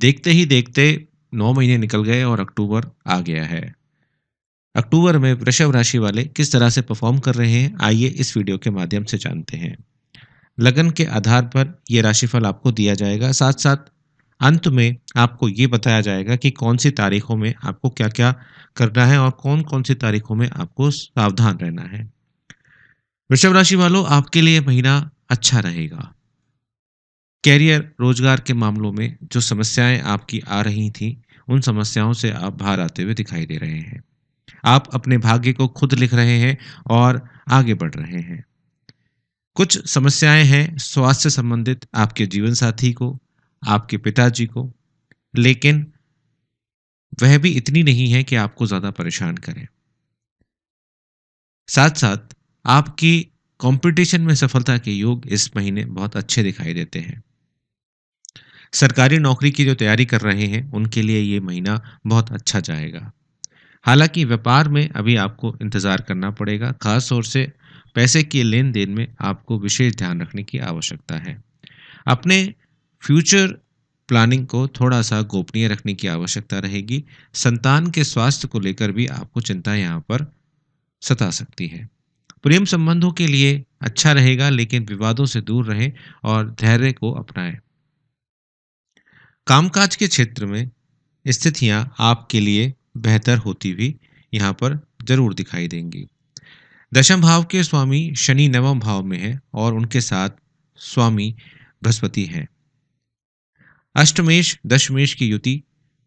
देखते ही देखते 9 महीने निकल गए और अक्टूबर आ गया है। अक्टूबर में वृषभ राशि वाले किस तरह से परफॉर्म कर रहे हैं, आइए इस वीडियो के माध्यम से जानते हैं। लगन के आधार पर ये राशिफल आपको दिया जाएगा। साथ-साथ अंत में आपको ये बताया जाएगा कि कौन-सी तारीखों में आपको क्या-क्या करना है और कौन-कौन सी तारीखों में आपको सावधान रहना है। वृषभ राशि वालों, आपके लिए महीना अच्छा रहेगा। कैरियर, रोजगार के मामलों में जो समस्याएं आपकी आ रही थी, उन समस्याओं से आप बाहर आते हुए दिखाई दे रहे हैं। आप अपने भाग्य को खुद लिख रहे हैं और आगे बढ़ रहे हैं। कुछ समस्याएं हैं स्वास्थ्य से संबंधित आपके जीवन साथी को, आपके पिताजी को, लेकिन वह भी इतनी नहीं है कि आपको ज्यादा परेशान करें। साथ साथ आपकी कंपटीशन में सफलता के योग इस महीने बहुत अच्छे दिखाई देते हैं। सरकारी नौकरी की जो तैयारी कर रहे हैं, उनके लिए ये महीना बहुत अच्छा जाएगा। हालांकि व्यापार में अभी आपको इंतजार करना पड़ेगा, खास तौर से पैसे के लेन देन में आपको विशेष ध्यान रखने की आवश्यकता है। अपने फ्यूचर प्लानिंग को थोड़ा सा गोपनीय रखने की आवश्यकता रहेगी। संतान के स्वास्थ्य को लेकर भी आपको चिंता यहाँ पर सता सकती है। प्रेम संबंधों के लिए अच्छा रहेगा, लेकिन विवादों से दूर रहें और धैर्य को अपनाएं। कामकाज के क्षेत्र में स्थितियां आपके लिए बेहतर होती हुई यहाँ पर जरूर दिखाई देंगी। दशम भाव के स्वामी शनि नवम भाव में है और उनके साथ स्वामी बृहस्पति हैं। अष्टमेश दशमेश की युति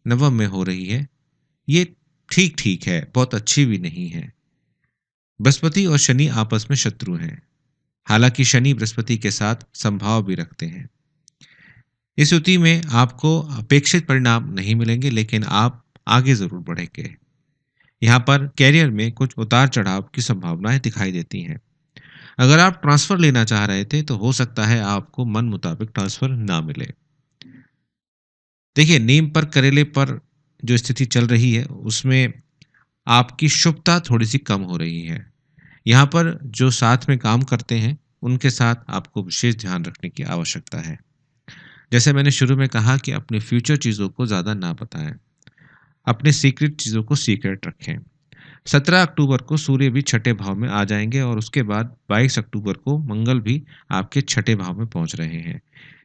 नवम में हो रही है। ये ठीक ठीक है, बहुत अच्छी भी नहीं है। बृहस्पति और शनि आपस में शत्रु हैं। हालांकि शनि बृहस्पति के साथ संभाव भी रखते हैं। इस युति में आपको अपेक्षित परिणाम नहीं मिलेंगे, लेकिन आप आगे जरूर बढ़ेंगे। यहाँ पर कैरियर में कुछ उतार चढ़ाव की संभावनाएं दिखाई देती हैं। अगर आप ट्रांसफर लेना चाह रहे थे, तो हो सकता है आपको मन मुताबिक ट्रांसफर ना मिले। देखिए, नीम पर करेले पर जो स्थिति चल रही है, उसमें आपकी शुभता थोड़ी सी कम हो रही है। यहाँ पर जो साथ में काम करते हैं, उनके साथ आपको विशेष ध्यान रखने की आवश्यकता है। जैसे मैंने शुरू में कहा कि अपने फ्यूचर चीज़ों को ज़्यादा ना बताएं। अपने सीक्रेट चीज़ों को सीक्रेट रखें। 17 अक्टूबर को सूर्य भी छठे भाव में आ जाएंगे और उसके बाद 22 अक्टूबर को मंगल भी आपके छठे भाव में पहुंच रहे हैं।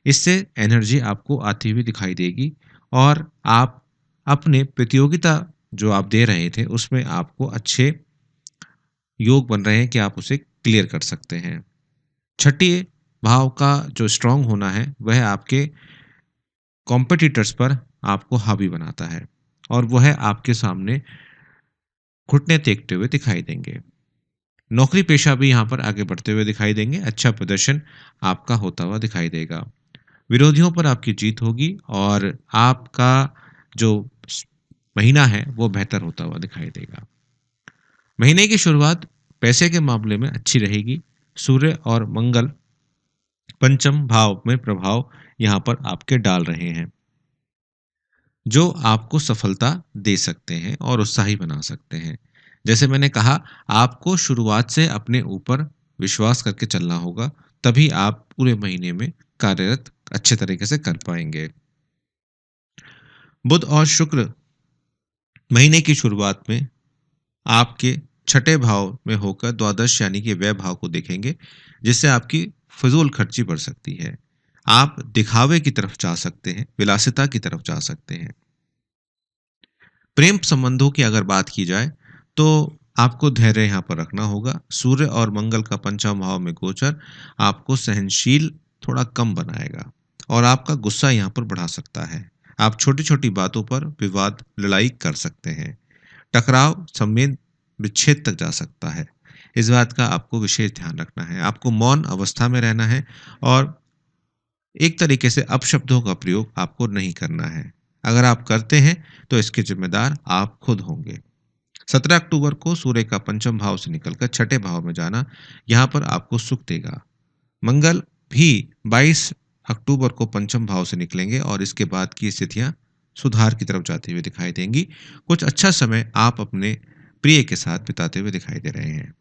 इससे एनर्जी आपको आती हुई दिखाई देगी और आप अपने प्रतियोगिता जो आप दे रहे थे, उसमें आपको अच्छे योग बन रहे हैं कि आप उसे क्लियर कर सकते हैं। छठे भाव का जो स्ट्रांग होना है, वह आपके कॉम्पिटिटर्स पर आपको हावी बनाता है और वह आपके सामने घुटने टेकते हुए दिखाई देंगे। नौकरी पेशा भी यहाँ पर आगे बढ़ते हुए दिखाई देंगे। अच्छा प्रदर्शन आपका होता हुआ दिखाई देगा। विरोधियों पर आपकी जीत होगी और आपका जो महीना है वो बेहतर होता हुआ दिखाई देगा। महीने की शुरुआत पैसे के मामले में अच्छी रहेगी। सूर्य और मंगल पंचम भाव में प्रभाव यहाँ पर आपके डाल रहे हैं, जो आपको सफलता दे सकते हैं और उत्साही बना सकते हैं। जैसे मैंने कहा, आपको शुरुआत से अपने ऊपर विश्वास करके चलना होगा, तभी आप पूरे महीने में कार्यरत अच्छे तरीके से कर पाएंगे। बुध और शुक्र महीने की शुरुआत में आपके छठे भाव में होकर द्वादश यानी कि व्यय भाव को देखेंगे, जिससे आपकी फजूल खर्ची बढ़ सकती है। आप दिखावे की तरफ जा सकते हैं, विलासिता की तरफ जा सकते हैं। प्रेम संबंधों की अगर बात की जाए, तो आपको धैर्य यहाँ पर रखना होगा। सूर्य और मंगल का पंचम भाव में गोचर आपको सहनशील थोड़ा कम बनाएगा और आपका गुस्सा यहाँ पर बढ़ा सकता है। आप छोटी छोटी बातों पर विवाद लड़ाई कर सकते हैं। टकराव संवेद विच्छेद तक जा सकता है। इस बात का आपको विशेष ध्यान रखना है। आपको मौन अवस्था में रहना है और एक तरीके से अपशब्दों का प्रयोग आपको नहीं करना है। अगर आप करते हैं, तो इसके जिम्मेदार आप खुद होंगे। 17 अक्टूबर को सूर्य का पंचम भाव से निकलकर छठे भाव में जाना यहाँ पर आपको सुख देगा। मंगल भी 22 अक्टूबर को पंचम भाव से निकलेंगे और इसके बाद की स्थितियां सुधार की तरफ जाती हुई दिखाई देंगी। कुछ अच्छा समय आप अपने प्रिय के साथ बिताते हुए दिखाई दे रहे हैं।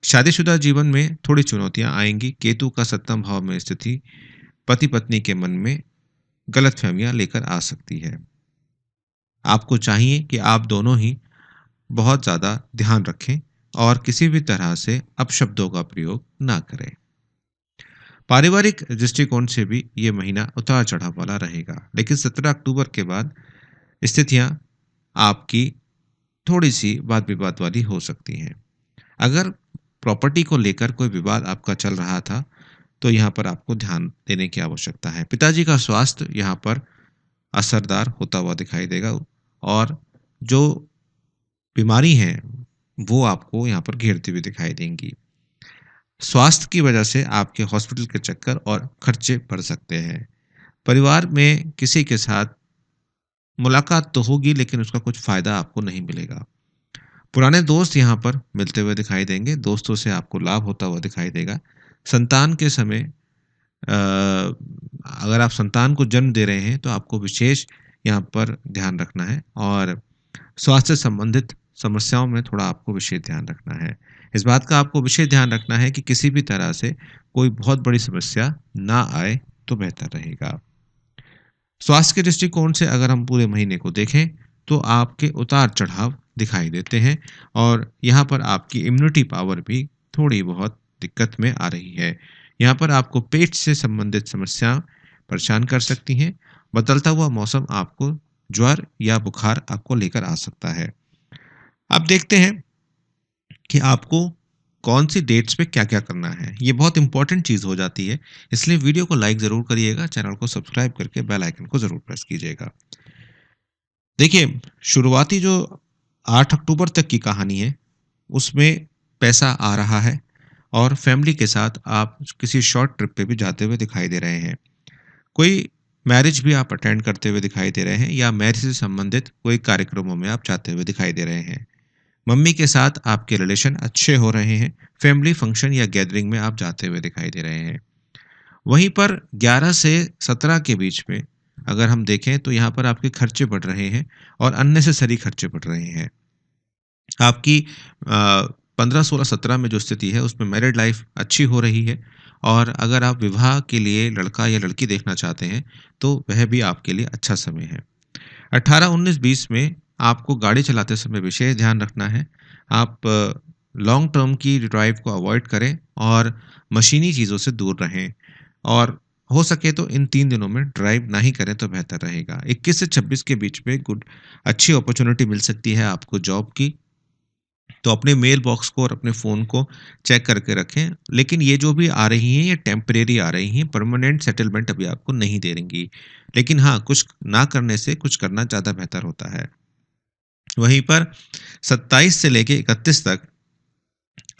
शादीशुदा जीवन में थोड़ी चुनौतियां आएंगी। केतु का सप्तम भाव में स्थिति पति पत्नी के मन में गलतफहमियां लेकर आ सकती है। आपको चाहिए कि आप दोनों ही बहुत ज़्यादा ध्यान रखें और किसी भी तरह से अपशब्दों का प्रयोग ना करें। पारिवारिक दृष्टिकोण से भी ये महीना उतार चढ़ाव वाला रहेगा, लेकिन 17 अक्टूबर के बाद स्थितियां आपकी थोड़ी सी वाद विवाद वाली हो सकती हैं। अगर प्रॉपर्टी को लेकर कोई विवाद आपका चल रहा था, तो यहाँ पर आपको ध्यान देने की आवश्यकता है। पिताजी का स्वास्थ्य यहाँ पर असरदार होता हुआ दिखाई देगा और जो बीमारी है वो आपको यहाँ पर घेरती हुई दिखाई देंगी। स्वास्थ्य की वजह से आपके हॉस्पिटल के चक्कर और खर्चे बढ़ सकते हैं। परिवार में किसी के साथ मुलाकात तो होगी, लेकिन उसका कुछ फ़ायदा आपको नहीं मिलेगा। पुराने दोस्त यहाँ पर मिलते हुए दिखाई देंगे, दोस्तों से आपको लाभ होता हुआ दिखाई देगा। संतान के समय अगर आप संतान को जन्म दे रहे हैं, तो आपको विशेष यहाँ पर ध्यान रखना है और स्वास्थ्य संबंधित समस्याओं में थोड़ा आपको विशेष ध्यान रखना है। इस बात का आपको विशेष ध्यान रखना है कि किसी भी तरह से कोई बहुत बड़ी समस्या ना आए, तो बेहतर रहेगा। स्वास्थ्य के दृष्टिकोण से अगर हम पूरे महीने को देखें, तो आपके उतार-चढ़ाव दिखाई देते हैं और यहाँ पर आपकी इम्यूनिटी पावर भी थोड़ी बहुत दिक्कत में आ रही है। यहाँ पर आपको पेट से संबंधित समस्या परेशान कर सकती हैं। बदलता हुआ मौसम आपको ज्वर या बुखार आपको लेकर आ सकता है। अब देखते हैं कि आपको कौन सी डेट्स पे क्या-क्या करना है। ये बहुत इंपॉर्टेंट चीज़ हो जाती है, इसलिए वीडियो को लाइक ज़रूर करिएगा, चैनल को सब्सक्राइब करके बेल आइकन को ज़रूर प्रेस कीजिएगा। देखिए, शुरुआती जो 8 अक्टूबर तक की कहानी है, उसमें पैसा आ रहा है और फैमिली के साथ आप किसी शॉर्ट ट्रिप पे भी जाते हुए दिखाई दे रहे हैं। कोई मैरिज भी आप अटेंड करते हुए दिखाई दे रहे हैं या मैरिज से संबंधित कोई कार्यक्रमों में आप जाते हुए दिखाई दे रहे हैं। मम्मी के साथ आपके रिलेशन अच्छे हो रहे हैं, फैमिली फंक्शन या गैदरिंग में आप जाते हुए दिखाई दे रहे हैं। वहीं पर 11 से 17 के बीच में अगर हम देखें, तो यहाँ पर आपके खर्चे बढ़ रहे हैं और अननेसेसरी खर्चे बढ़ रहे हैं। आपकी 15, 16, 17 में जो स्थिति है, उसमें मैरिड लाइफ अच्छी हो रही है और अगर आप विवाह के लिए लड़का या लड़की देखना चाहते हैं, तो वह भी आपके लिए अच्छा समय है। 18, 19, 20 में आपको गाड़ी चलाते समय विशेष ध्यान रखना है। आप लॉन्ग टर्म की ड्राइव को अवॉइड करें और मशीनी चीज़ों से दूर रहें और हो सके तो इन 3 दिनों में ड्राइव ना ही करें तो बेहतर रहेगा। 21 से 26 के बीच में अच्छी अपॉर्च्युनिटी मिल सकती है आपको जॉब की, तो अपने मेल बॉक्स को और अपने फ़ोन को चेक करके रखें। लेकिन ये जो भी आ रही हैं, ये टेम्परेरी आ रही हैं, परमानेंट सेटलमेंट अभी आपको नहीं दे देंगी। लेकिन हाँ, कुछ ना करने से कुछ करना ज़्यादा बेहतर होता है। वहीं पर 27 से लेके 31 तक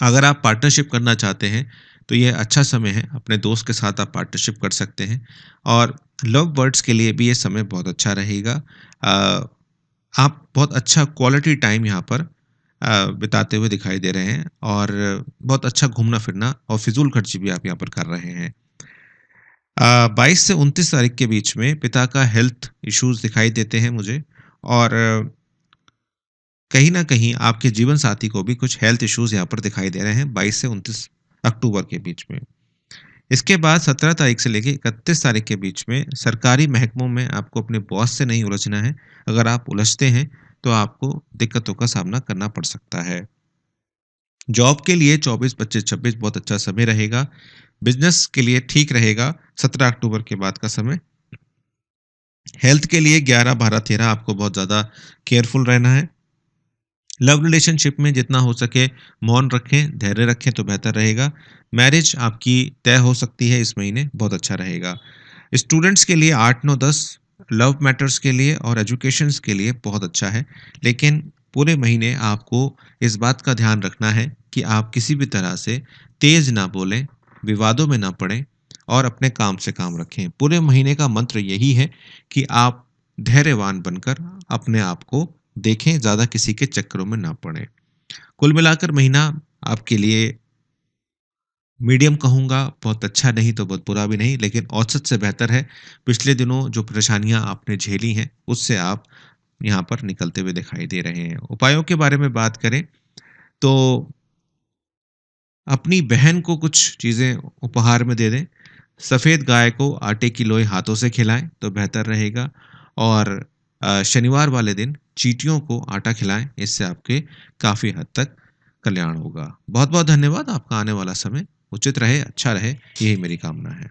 अगर आप पार्टनरशिप करना चाहते हैं, तो ये अच्छा समय है। अपने दोस्त के साथ आप पार्टनरशिप कर सकते हैं और लव बर्ड्स के लिए भी ये समय बहुत अच्छा रहेगा। अ, आप बहुत अच्छा क्वालिटी टाइम यहाँ पर बिताते हुए दिखाई दे रहे हैं और बहुत अच्छा घूमना-फिरना और फिज़ूल खर्ची भी आप यहाँ पर कर रहे हैं। 22 से 29 तारीख के बीच में पिता का हेल्थ इश्यूज़ दिखाई देते हैं मुझे और कहीं न कहीं आपके जीवन साथी को भी कुछ हेल्थ इश्यूज़ यहाँ पर दिखाई दे रहे हैं 22 से 29 अक्टूबर के बीच में। इसके बाद 17 तारीख से लेके 31 तारीख के बीच में सरकारी महकमों में आपको अपने बॉस से नहीं उलझना है। अगर आप उलझते हैं, तो आपको दिक्कतों का सामना करना पड़ सकता है। जॉब के लिए 24, 25, 26 बहुत अच्छा समय रहेगा। बिज़नेस के लिए ठीक रहेगा 17 अक्टूबर के बाद का समय। हेल्थ के लिए 11, 12, 13 आपको बहुत ज़्यादा केयरफुल रहना है। लव रिलेशनशिप में जितना हो सके मौन रखें, धैर्य रखें तो बेहतर रहेगा। मैरिज आपकी तय हो सकती है इस महीने, बहुत अच्छा रहेगा। स्टूडेंट्स के लिए 8, 9, 10 लव मैटर्स के लिए और एजुकेशंस के लिए बहुत अच्छा है। लेकिन पूरे महीने आपको इस बात का ध्यान रखना है कि आप किसी भी तरह से तेज़ ना बोलें, विवादों में ना पड़ें और अपने काम से काम रखें। पूरे महीने का मंत्र यही है कि आप धैर्यवान बनकर अपने आप को देखें, ज़्यादा किसी के चक्करों में ना पड़ें। कुल मिलाकर महीना आपके लिए मीडियम कहूँगा, बहुत अच्छा नहीं तो बहुत बुरा भी नहीं, लेकिन औसत से बेहतर है। पिछले दिनों जो परेशानियाँ आपने झेली हैं, उससे आप यहाँ पर निकलते हुए दिखाई दे रहे हैं। उपायों के बारे में बात करें, तो अपनी बहन को कुछ चीज़ें उपहार में दे दें। सफ़ेद गाय को आटे की लोई हाथों से खिलाएँ तो बेहतर रहेगा और शनिवार वाले दिन चींटियों को आटा खिलाएँ, इससे आपके काफ़ी हद तक कल्याण होगा। बहुत-बहुत धन्यवाद, आपका आने वाला समय उचित रहे, अच्छा रहे, यही मेरी कामना है।